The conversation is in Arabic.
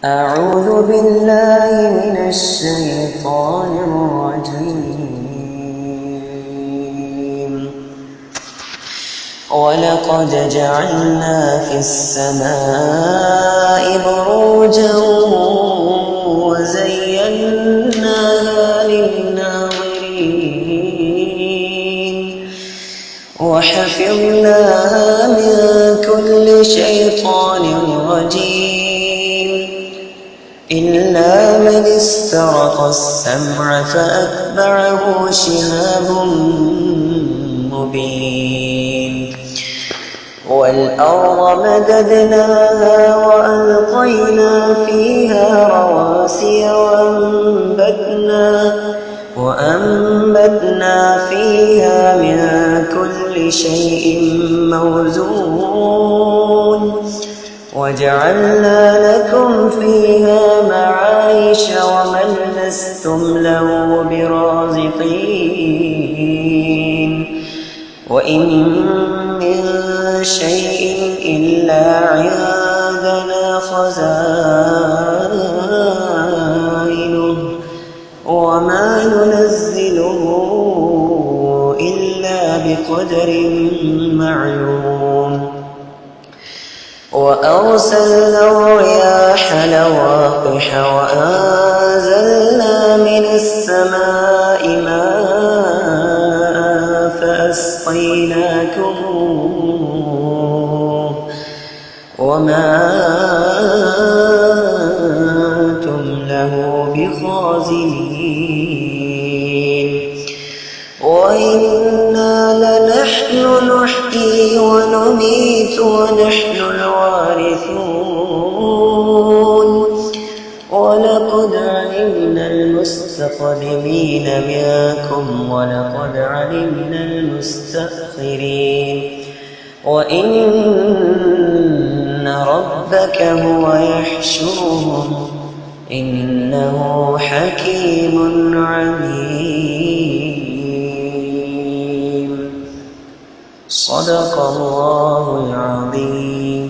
أعوذ بالله من الشيطان الرجيم. ولقد جعلنا في السماء بروجا وزيناها للناظرين وحفظناها من كل شيطان رجيم إلا من استرق السمع فأتبعه شهاب مبين. والأرض مددناها وألقينا فيها رواسي وأنبتنا فيها من كل شيء موزون وجعلنا لكم فيها معايش ومن لستم له برازقين. وإن من شيء إلا عندنا خزائنه وما ننزله إلا بقدر معلوم. وأرسلنا الرياح لواقح وأنزلنا من السماء ماء فأسقيناكموه وما أنتم له بخازنين. وإنا لنحن نحيي ونميت ونحن الوارثون. ولقد علمنا المستقدمين منكم ولقد علمنا المستأخرين وإن ربك هو يحشرهم إنه حكيم عليم. صدق الله العظيم.